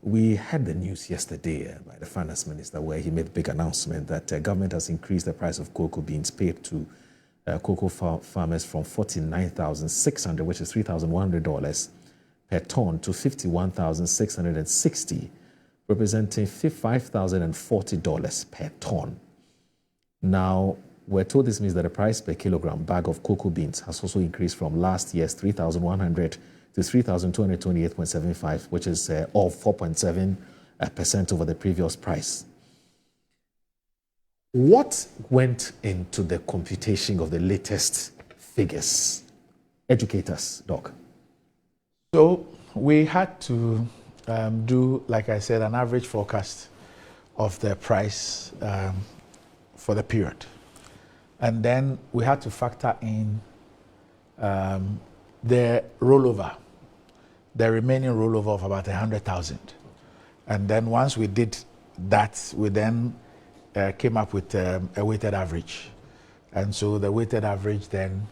we had the news yesterday by the finance minister where he made a big announcement that government has increased the price of cocoa beans paid to cocoa farmers from $49,600, which is $3,100 per ton, to $51,660, representing $5,040 per ton. Now, we're told this means that the price per kilogram bag of cocoa beans has also increased from last year's $3,100 to $3,228.75, which is off 4.7% over the previous price. What went into the computation of the latest figures? Educate us, Doc. So we had to do, like I said, an average forecast of the price for the period. And then we had to factor in the rollover, the remaining rollover of about 100,000. And then once we did that, we then came up with a weighted average. And so the weighted average then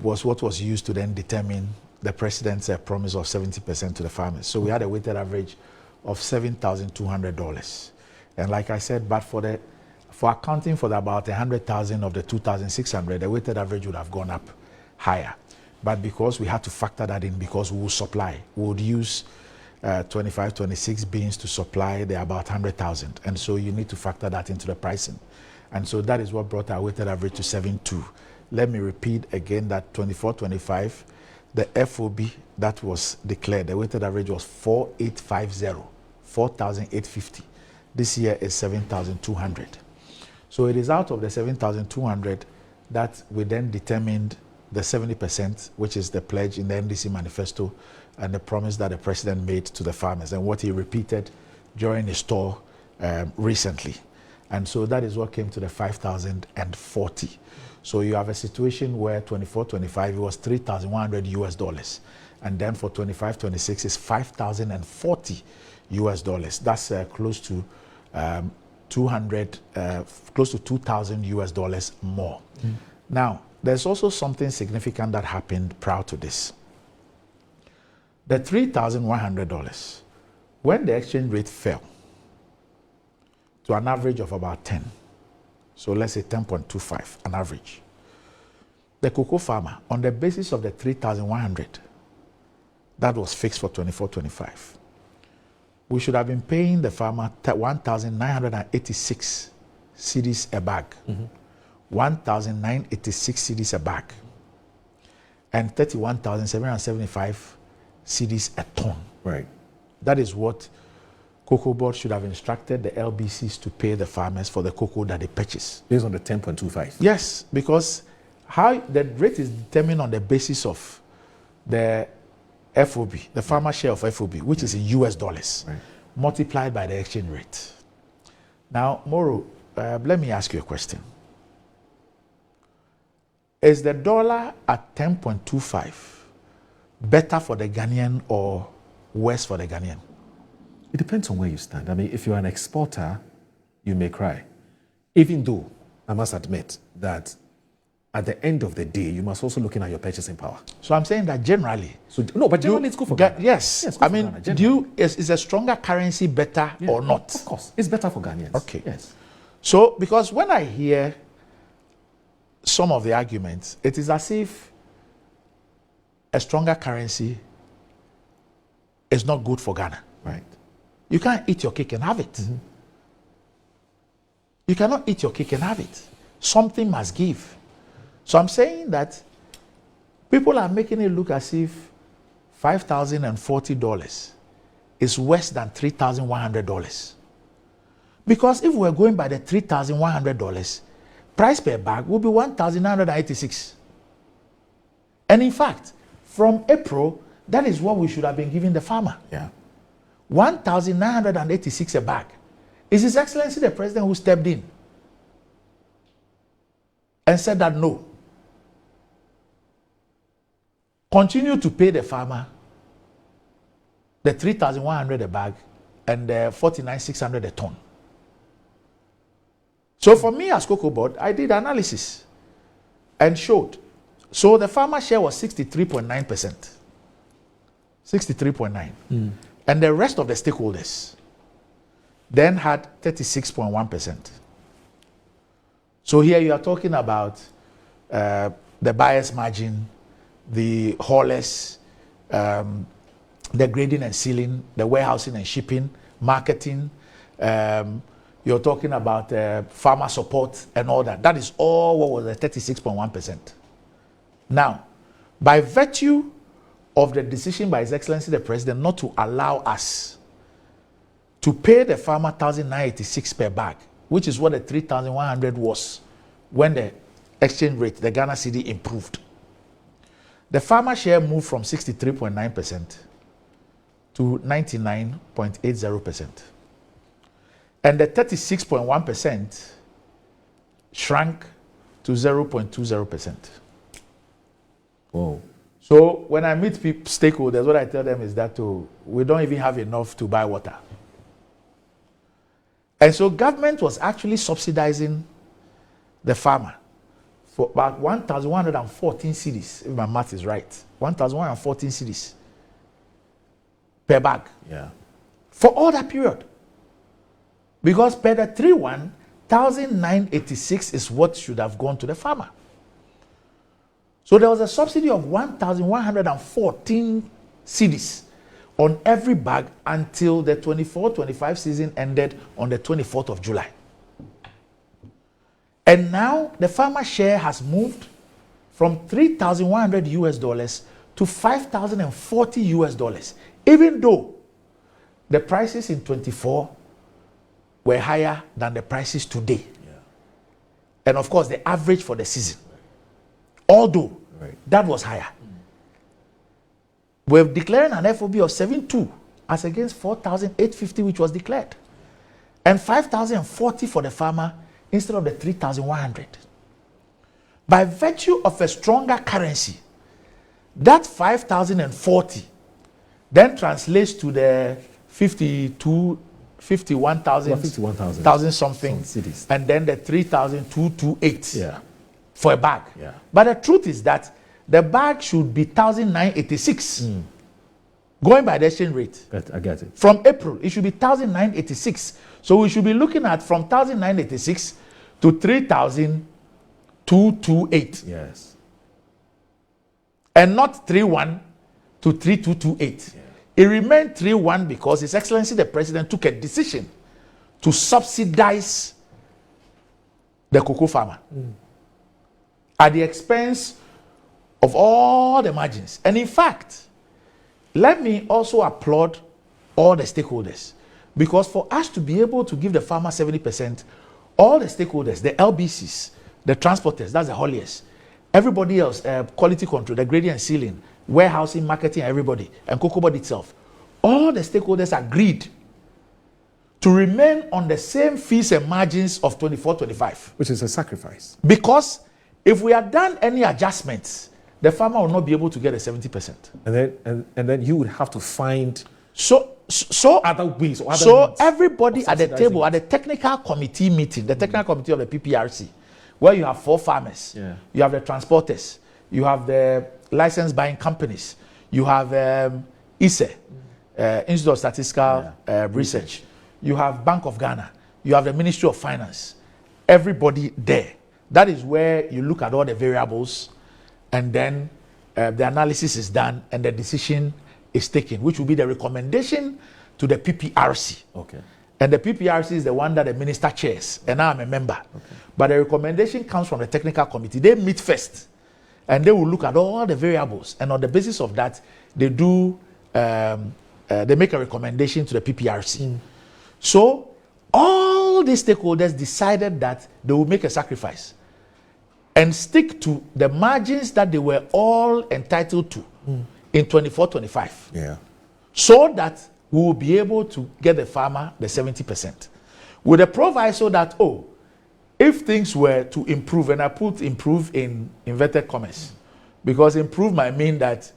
was what was used to then determine the president's promise of 70% to the farmers. So we had a weighted average of $7,200. And like I said, but for accounting for about 100,000 of the 2,600, the weighted average would have gone up higher. But because we had to factor that in, because we will supply, we would use 25, 26 beans to supply the about 100,000. And so you need to factor that into the pricing. And so that is what brought our weighted average to 7.2. Let me repeat again that 24, 25, the FOB that was declared, the weighted average was 4,850, 4,850. This year is 7,200. So it is out of the 7,200 that we then determined the 70%, which is the pledge in the NDC manifesto and the promise that the president made to the farmers and what he repeated during his tour recently. And so that is what came to the 5,040. So you have a situation where 24, 25, it was $3,100 US. And then for 25, 26, it's $5,040 US. That's close to 2,000 US more. Now, there's also something significant that happened prior to this. The $3,100, when the exchange rate fell to an average of about 10, so let's say 10.25, an average, the cocoa farmer, on the basis of the 3,100, that was fixed for 24, 25, we should have been paying the farmer 1,986 cedis a bag. 1,986 cedis a bag, and 31,775 cedis a ton. Right. That is what Cocoa Board should have instructed the LBCs to pay the farmers for the cocoa that they purchase. Based on the 10.25? Yes, because how the rate is determined on the basis of the FOB, the farmer share of FOB, which is in US dollars, multiplied by the exchange rate. Now, Moro, let me ask you a question. Is the dollar at 10.25 better for the Ghanaian or worse for the Ghanaian? It depends on where you stand. I mean, if you're an exporter, you may cry. Even though, I must admit that at the end of the day, you must also look at your purchasing power. So I'm saying that generally. So no, but generally it's good for Ghana. Yes. Yes, I mean, is a stronger currency better or not? Of course. It's better for Ghanaians. Okay. Yes. So, because when I hear some of the arguments, it is as if a stronger currency is not good for Ghana. Right. You can't eat your cake and have it. You cannot eat your cake and have it. Something must give. So I'm saying that people are making it look as if $5,040 is worse than $3,100. Because if we're going by the $3,100, price per bag will be $1,986. And in fact, from April, that is what we should have been giving the farmer. Yeah. $1,986 a bag. Is His Excellency the President who stepped in and said that no. Continue to pay the farmer the $3,100 a bag and the $49,600 a ton. So for me as Cocoa Board, I did analysis and showed. So the farmer share was 63.9%. 63.9. And the rest of the stakeholders then had 36.1%. So here you are talking about the buyer's margin, the haulers, the grading and sealing, the warehousing and shipping, marketing. You're talking about farmer support and all that. That is all what was the 36.1%. Now, by virtue of the decision by His Excellency the President not to allow us to pay the farmer 1,986 per bag, which is what the 3,100 was when the exchange rate, the Ghana cedi, improved. The farmer share moved from 63.9% to 99.80%. And the 36.1% shrank to 0.20%. Whoa. So when I meet stakeholders, what I tell them is that we don't even have enough to buy water. And so government was actually subsidizing the farmer for about 1,114 cedis, if my math is right. 1,114 cedis per bag. Yeah. For all that period. Because per the 3-1, 1,986 is what should have gone to the farmer. So there was a subsidy of 1,114 cedis on every bag until the 24-25 season ended on the 24th of July. And now the farmer share has moved from 3,100 US dollars to 5,040 US dollars, even though the prices in 24 were higher than the prices today. Yeah. And of course, the average for the season. Although that was higher. We're declaring an FOB of 7.2 as against 4,850, which was declared. And 5,040 for the farmer instead of the 3,100. By virtue of a stronger currency, that 5,040 then translates to the 51,000 something, cities. And then the 3,228 for a bag. Yeah. But the truth is that the bag should be 1,986 going by the exchange rate. I get it. From April, it should be 1,986. So we should be looking at from 1,986 to 3,228. Yes. And not 3.1 to 3,228. Yeah. It remained 3.1 because His Excellency the President took a decision to subsidize the cocoa farmer at the expense of all the margins. And in fact, let me also applaud all the stakeholders, because for us to be able to give the farmer 70%, all the stakeholders, the LBCs, the transporters, that's the hauliers, everybody else, quality control, the grading and sealing, warehousing, marketing, everybody, and Cocoa Board itself, all the stakeholders agreed to remain on the same fees and margins of 24-25. Which is a sacrifice. Because if we had done any adjustments, the farmer will not be able to get a 70%. And then you would have to find other ways. Or other so everybody at the table, at the technical committee meeting, the technical committee of the PPRC, where you have 4 farmers, you have the transporters, you have the license buying companies, you have ISE, Institute of Statistical Research, you have Bank of Ghana, you have the Ministry of Finance, everybody there. That is where you look at all the variables, and then the analysis is done and the decision is taken, which will be the recommendation to the PPRC. Okay. And the PPRC is the one that the minister chairs, and I'm a member. Okay. But the recommendation comes from the technical committee. They meet first, and they will look at all the variables, and on the basis of that, they do they make a recommendation to the PPRC. So all these stakeholders decided that they will make a sacrifice and stick to the margins that they were all entitled to in 24-25. Yeah. So that we will be able to get the farmer the 70%. With a proviso that, if things were to improve, and I put improve in inverted commas, because improve might mean that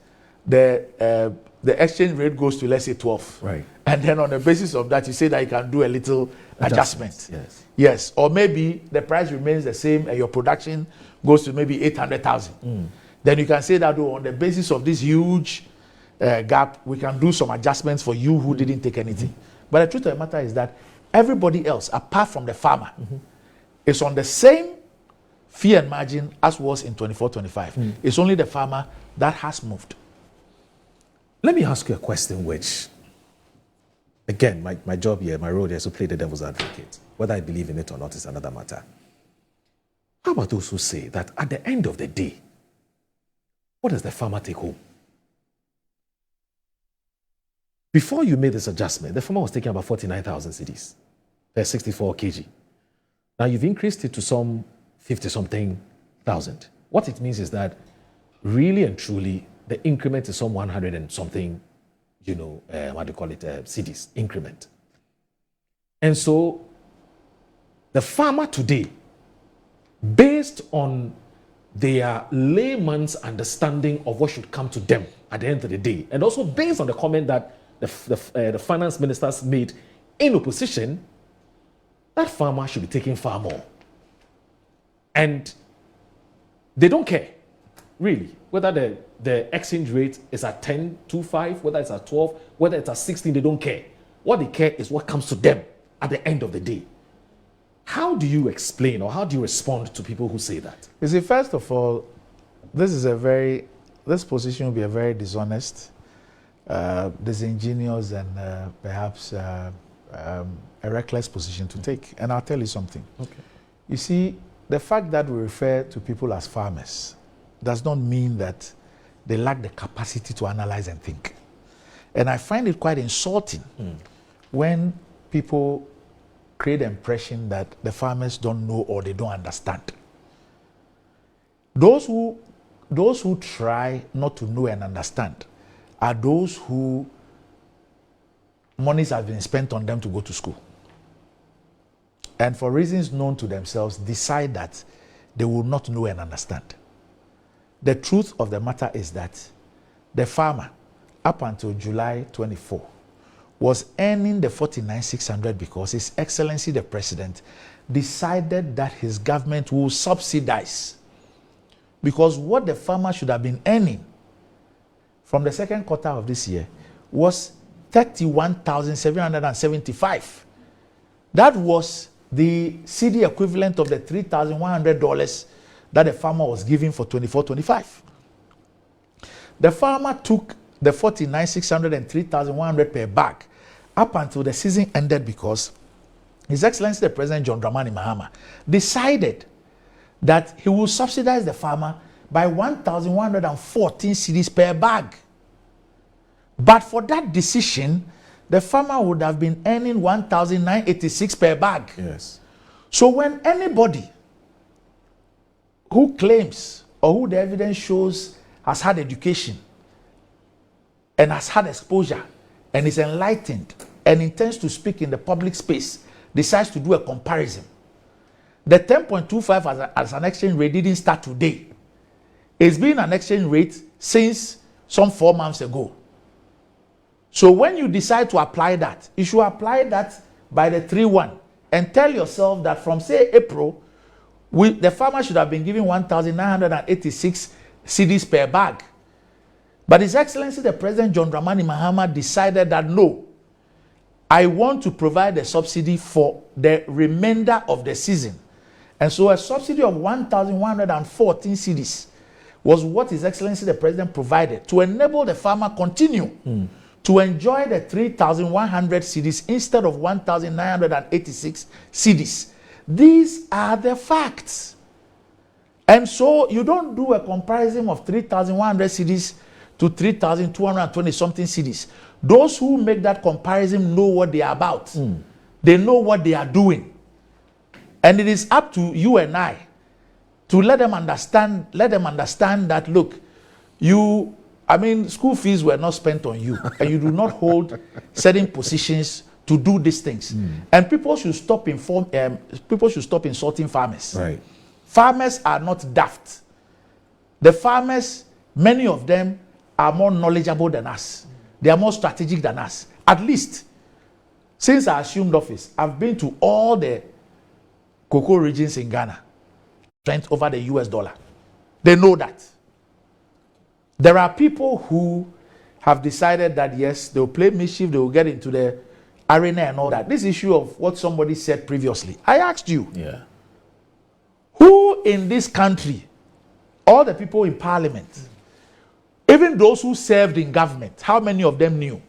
the exchange rate goes to, let's say, 12. Right. And then on the basis of that, you say that you can do a little adjustment. Yes. Yes. Or maybe the price remains the same and your production goes to maybe 800,000. Then you can say that on the basis of this huge gap, we can do some adjustments for you who didn't take anything. But the truth of the matter is that everybody else, apart from the farmer, is on the same fee and margin as was in 24-25. It's only the farmer that has moved. Let me ask you a question which, again, my job here, my role here is to play the devil's advocate. Whether I believe in it or not is another matter. How about those who say that at the end of the day, what does the farmer take home? Before you made this adjustment, the farmer was taking about 49,000 cedis per 64 kg. Now you've increased it to some 50-something thousand. What it means is that really and truly, the increment is some 100 and something, cedis increment. And so the farmer today, based on their layman's understanding of what should come to them at the end of the day, and also based on the comment that the finance ministers made in opposition, that farmer should be taking far more. And they don't care, really, whether the exchange rate is at 10.25, whether it's at 12, whether it's at 16, they don't care. What they care is what comes to them at the end of the day. How do you explain or how do you respond to people who say that? You see, first of all, this position will be a very dishonest, disingenuous, and perhaps a reckless position to take. And I'll tell you something. Okay. You see, the fact that we refer to people as farmers does not mean that they lack the capacity to analyze and think. And I find it quite insulting when people create the impression that the farmers don't know or they don't understand. Those who try not to know and understand are those who monies have been spent on them to go to school. And for reasons known to themselves, decide that they will not know and understand. The truth of the matter is that the farmer, up until July 24, was earning the 49,600 because His Excellency the President decided that his government will subsidize. Because what the farmer should have been earning from the second quarter of this year was 31,775. That was the CD equivalent of the $3,100 that the farmer was giving for 24-25. The farmer took the 49,600 and 3,100 per bag up until the season ended because His Excellency the President John Dramani Mahama decided that he will subsidize the farmer by 1,114 cedis per bag. But for that decision, the farmer would have been earning 1,986 per bag. Yes. So when anybody who claims or who the evidence shows has had education and has had exposure and is enlightened and intends to speak in the public space decides to do a comparison, the 10.25 as an exchange rate didn't start today. It's been an exchange rate since some 4 months ago. So when you decide to apply that, you should apply that by the 3-1 and tell yourself that from, say, April, the farmer should have been given 1,986 cedis per bag. But His Excellency the President John Dramani Mahama decided that no, I want to provide a subsidy for the remainder of the season. And so a subsidy of 1,114 cedis was what His Excellency the President provided to enable the farmer continue to enjoy the 3,100 cedis instead of 1,986 cedis. These are the facts. And so you don't do a comparison of 3,100 cedis to 3,220 something cedis. Those who make that comparison know what they are about. They know what they are doing. And it is up to you and I to let them understand that, look, school fees were not spent on you, and you do not hold certain positions to do these things. And people should stop insulting farmers. Right. Farmers are not daft. The farmers, many of them, are more knowledgeable than us. They are more strategic than us. At least, since I assumed office, I've been to all the cocoa regions in Ghana, strength over the US dollar. They know that. There are people who have decided that yes, they'll play mischief, they will get into the arena and all that. This issue of what somebody said previously, I asked you, who in this country, all the people in parliament, even those who served in government, how many of them knew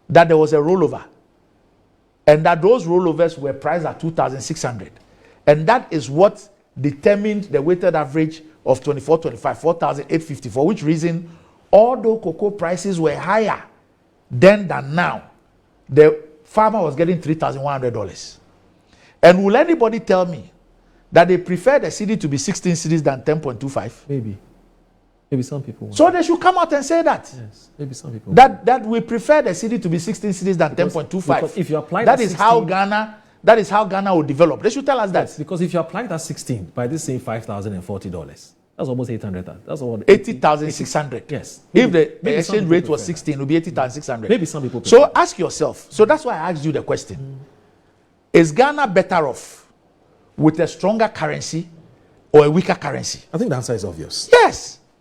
that there was a rollover and that those rollovers were priced at 2,600, and that is what determined the weighted average of 24-25, 4,850, for which reason, although cocoa prices were higher then than now, the farmer was getting $3,100. And will anybody tell me that they prefer the cedi to be 16 cedis than 10.25? Maybe some people want. So they should come out and say that. Yes, maybe some people that we prefer the cedi to be 16 cedis than 10.25. Because if you apply that that is 16, that is how Ghana will develop. They should tell us that. Yes, because if you apply that 16 by this same $5,040, that's almost 800. That's all 80,600. Yes. If the exchange rate was 16, it would be 80,600. Maybe some people So ask yourself. So that's why I asked you the question. Is Ghana better off with a stronger currency or a weaker currency? I think the answer is obvious. Yes.